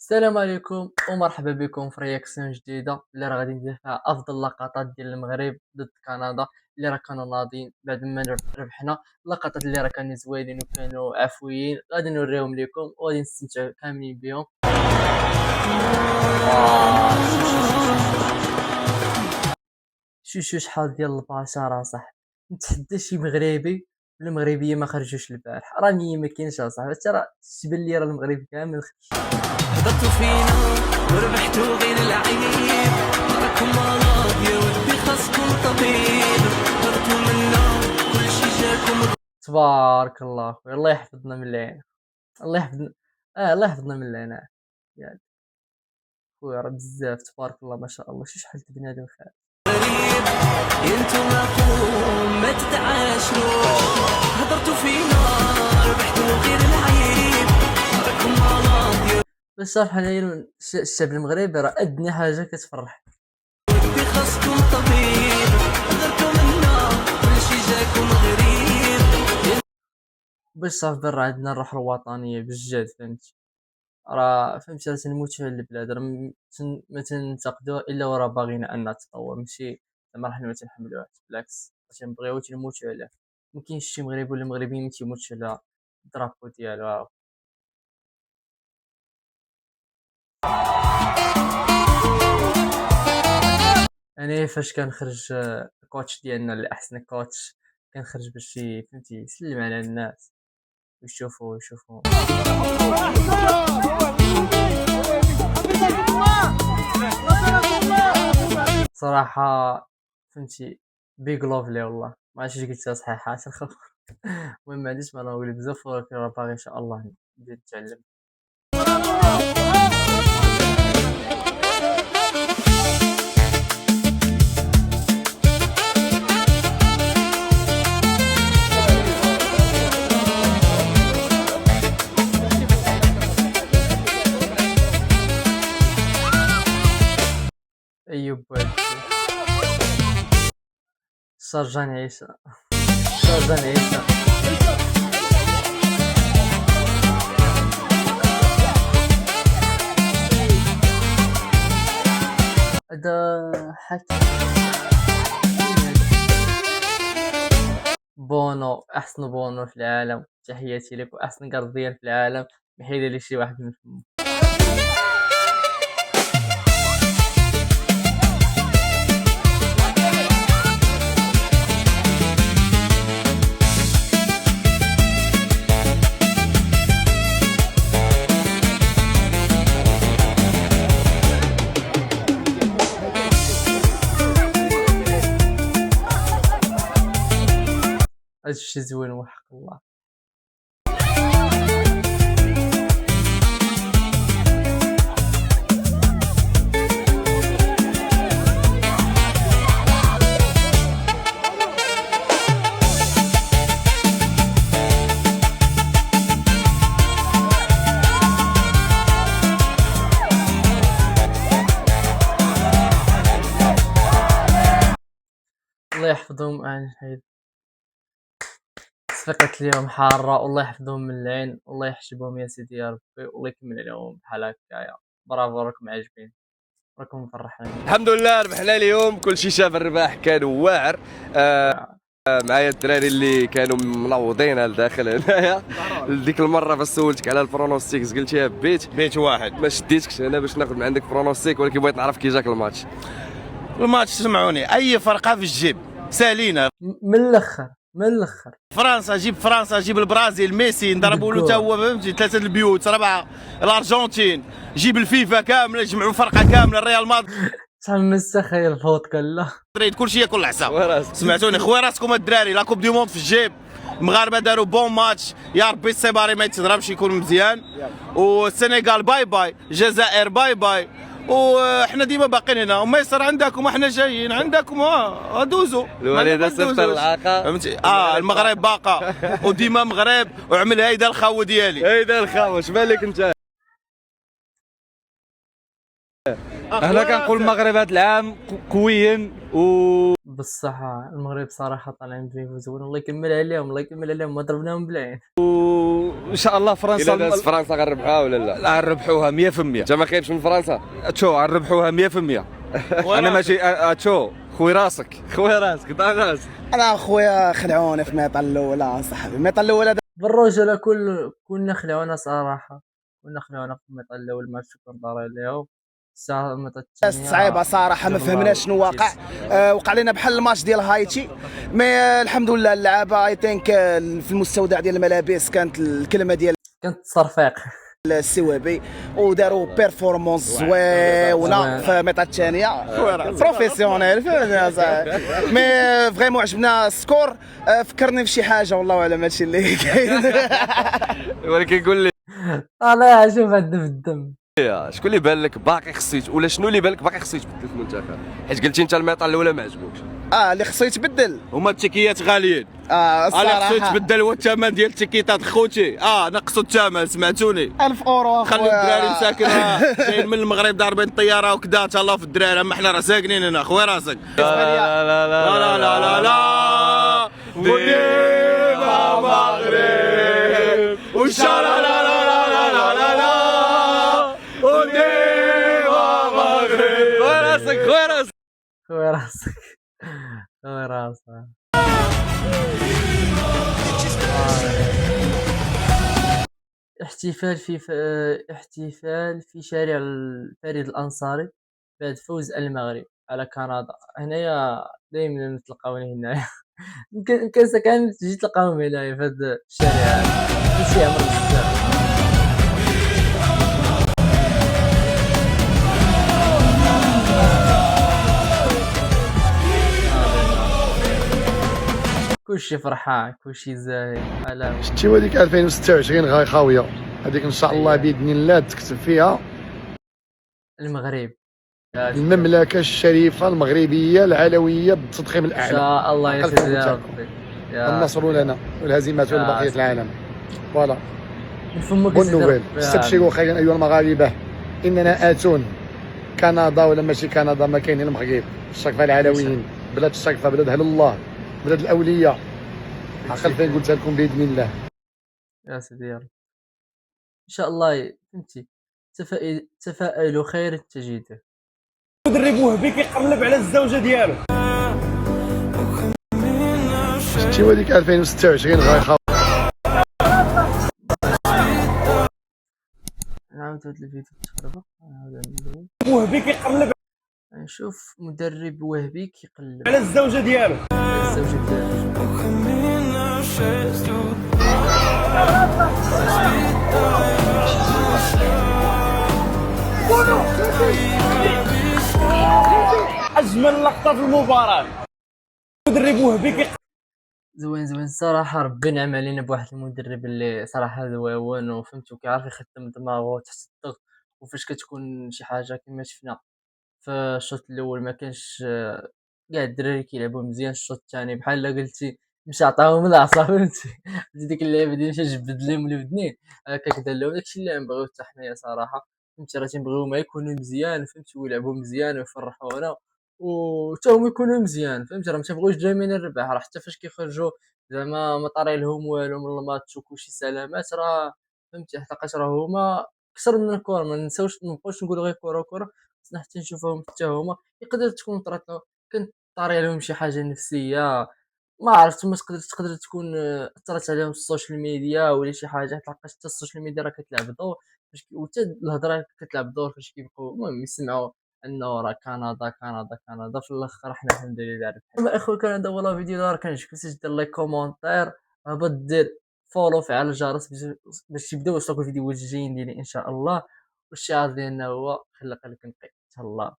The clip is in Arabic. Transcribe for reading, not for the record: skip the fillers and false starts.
السلام عليكم ومرحبا بكم في رياكسيون جديده اللي راه غادي ندير فيها افضل لقطات ديال المغرب ضد كندا اللي راه كانوا ناضين بعد ما ربحنا. اللقطات اللي راه كانوا زوينين وكانوا عفويين غادي نوريهم لكم وغادي نستمتعوا كاملين بهم. شو شحال ديال الباشا راه صح نتحدى شي مغربي ولا مغربيه ما خرجوش البارح، راني ما كاينش اصاحبي، حتى راه تبان لي راه المغرب كامل خرج. هضرتوا فينا وربحتوا غير العيب، راكم مرض يا ودي خاصكم طبيب، هربتوا منا كلشي جاكم. تبارك الله خويا، الله يحفظنا من العين، الله يحفظنا. الله يحفظنا من العناء يعني خويا، راه بزاف تبارك الله ما شاء الله، شحال د بنادم خير. غريب انتو معقول ما تتعاشروش، هضرتوا فينا ربحتوا غير العيب، راكم مرض يا بس صراحة حنايا الشعب المغربي راه ادنى حاجة كتفرح. ودي خاصكم طبيب، هضرتوا منا كلشي جاكم غريب. باش صافي راه عندنا الروح الوطنية بجد، فهمتي؟ راه فهمتي راه تنموتو على البلاد، راه ما تنتقدوها الا وراه باغينا انها تطور، ماشي زعما حنا ما تنحملوهاش، بالعكس تنبغيو تنموتو عليه. مكاينش شي مغربي ولا مغربي ما تيموتش على الدرابو ديالو. انا فاش كنخرج الكوتش ديالنا اللي احسن كوتش كنخرج باش فهمتي يسلم على الناس ويشوفوا صراحة، فهمتي بيج لوف ليه والله، ما عرفتش قلتها صحيحة عشان خاطر المهم ما عنديش ما نقول بزاف، ولكن راه باغي ان شاء الله نبدا نتعلم. ايوب بوالشي، شرجان عيسى، شرجان عيسى. هذا حكي بونو، احسن بونو في العالم، تحياتي لك، واحسن قرضيان في العالم محيدة لي شي واحد من فمو. هذا الشي زوين وحق الله. الله يحفظهم عن حيد صفقت ليهم حارة، والله يحفظهم من العين، والله يحجبهم يا سيدي يا ربي، والله يكمل عليهم بحال هكايا. برافو راكم عاجبين، راكم مفرحين. الحمد لله ربحنا اليوم، كل شيء شاف الرباح كان واعر. معايا الدراري اللي كانوا منوضين لداخل هنايا. ديك المره فاش سولتك على البرونوستيكس قلتيها بيت واحد، ما شديتكش انا باش ناخذ من عندك برونوستيك، ولكن بغيت نعرف كي جاك الماتش. سمعوني، اي فرقه في الجيب سالينا. من الاخر فرنسا جيب، فرنسا جيب البرازيل، ميسي نضربوا له تا هو، فهمتي، 3 البيوت 4. الارجنتين جيب الفيفا كامله، جمعوا فرقه كامله، الريال شحال من سخي الفودكا لا مدريد، كلشي ياكل العصا. سمعتوني خويا، راسكم الدراري، لا كوب دي موند في الجيب، المغاربه داروا بون ماتش، يا ربي السيباري ما يتضربش، يكون مزيان، والسنغال باي باي، الجزائر باي باي، وحنا ديما باقيين هنا، ومصر عندكم وحنا جايين عندكم، دوزوا الوالده صفت العاقه، فهمتي. المغرب باقا وديما مغرب، وعمل هيدا الخاو ديالي، هيدا الخاو. اش بالك انت؟ انا كنقول المغرب هذا العام كوين بالصحة. المغرب صراحة طالعين بليفو زوين، الله يكمل عليهم، الله يكمل عليهم، ما ضربناهم بالعين. ان شاء الله فرنسا الا دازت فرنسا غنربحوها ولا لا؟ غنربحوها 100%. انت ما خايفش من فرنسا؟ تشو غنربحوها 100%. انا ماشي تشو خوي راسك خويا راسك طاغاس. انا اخويا خلعوني في الميطه الاولى صاحبي. الميطه الاولى بالرجوله كنا خلعونا صراحه، كنا خلعونا في الميطا الاول ما كنت دار عليهم. الساعه الميطا الثانيه صعيبه صراحه، ما فهمناش شنو واقع. وقع لنا بحال الماتش ديال هايتي. مي الحمد لله اللعابه اي ثينك في المستودع ديال الملابس كانت الكلمه ديال كانت تصرفيق. السوابي وداروا بيرفورمانس زوينه في الميطا الثانيه بروفيسيونيل فهمنا صاحبي. مي فريمون عجبنا السكور. فكرني في شي حاجه والله اعلم هادشي اللي كاين. ولكن قول لي طالع شوف الدم الدم. شكون اللي بان لك باقي خصيت، ولا شنو اللي بان لك باقي خصيت تبدل في المنتخب؟ حيت قلتي انت الميطا الاولى ما عجبوكش. اللي خصو يتبدل هما التيكيات غاليين. انا خصو الصراحه يتبدل هو الثمن ديال التيكيتات خوتي. نقصوا الثمن سمعتوني. 1000 اورو خلوا الدراري مساكن جايين من المغرب ضاربين الطياره وكذا تهلاو في الدراري. اما حنا راه ساكنين هنا خويا راسك. لا لا لا لا لا لا وديما مغرب وشا لا لا لا لا لا لا لا وديما مغرب. خويا راسك خويا راسك. خويا راسك خويا راسك. احتفال في شارع فريد الأنصاري بعد فوز المغرب على كندا. هنايا دايما نتلقاوني هنايا. يمكن كان تجي تلقاهم هنايا في هذا الشارع هذا. شي عمر بزاف. كلشي فرحان كلشي زاهي على شتي هذيك 2026 غاي خاويه هذيك ان شاء الله باذن الله تكتب فيها المغرب. المملكه الشريفه المغربيه العلويه بالتضخيم ان الاعلى. شاء الله يا ألف سيدي يا مبروك. ربي. يا النصر لنا والهزيمه لبقيه العالم. فوالا من فمك بون سيدي نوفيل. ربي. استبشروا خيرا ايها المغاربه اننا اتون. كندا ولا ماشي كندا ما كاينين المغرب. الشرفه العلويين بلاد الشرفه بلاد اهل الله بلاد الاولياء. عقل فين قلتها لكم باذن الله. يا سيدي يا رب. ان شاء الله فهمتي. تفائلوا خير تجده. مدرب وهبي كيقلب على الزوجه ديالو. شتي هذيك 2026 غاي خاويه. نعاود هاد الفيديو تخربق. وهبي كيقلب نشوف مدرب وهبي كيقلب على الزوجه ديالو. على الزوجة ديالو. اجمل لقطه في المباراه. مدرب وهبي زوين الصراحة. ربي نعم علينا بواحد المدرب اللي صراحة زوين وفهمتي وكيعرف يخدم دماغو تحت الضغط. وفاش كتكون شي حاجة كما شفنا في الشوط الاول ما كانش كاع الدراري كيلعبوا مزيان. الشوط الثاني بحال الا قلتي مشى عطاهم العصا فهمتي. ديك اللعيبه ديال مشى جبد لهم الودنين هكاك دار لهم. داكشي اللي نبغيو حتى حنايا صراحه فهمتي. راه تنبغيو ما يكونوا مزيان فهمتي ويلعبوا مزيان ويفرحونا وتا هما يكونوا مزيان فهمتي. راه ما تنبغيوش دائما الربح. راه حتى فاش كيخرجوا زعما ما طاري لهم والو من الماتش وكلشي سلامات راه فهمتي. حقاش راه هما كثر من الكره. ما نساوش ما نبقاوش نقولوا غير كره كره. خصنا حتى نشوفوهم حتى هما يقدر تكون طرات لهم كانت طاري لهم شي حاجه نفسيه ما عرفت. ما تقدر تكون اثرت عليهم السوشيال ميديا ولا شي حاجه. لحقاش حتى السوشيال ميديا راه كتلعب دور وحتى الهضره كتلعب دور فاش كيبقاو المهم يسمعوا انه راه كندا كندا كندا في الاخر حنا الحمد لله ربحنا. اخويا كان هذا هو الفيديو دار كنشكرك دير لايك كومونتير هبط دير فولو فعل الجرس باش يبداو يوصلوك الفيديوهات الجايين ديالي ان شاء الله. والشعار ديالنا هو خلي قلبك نقي. تهلا.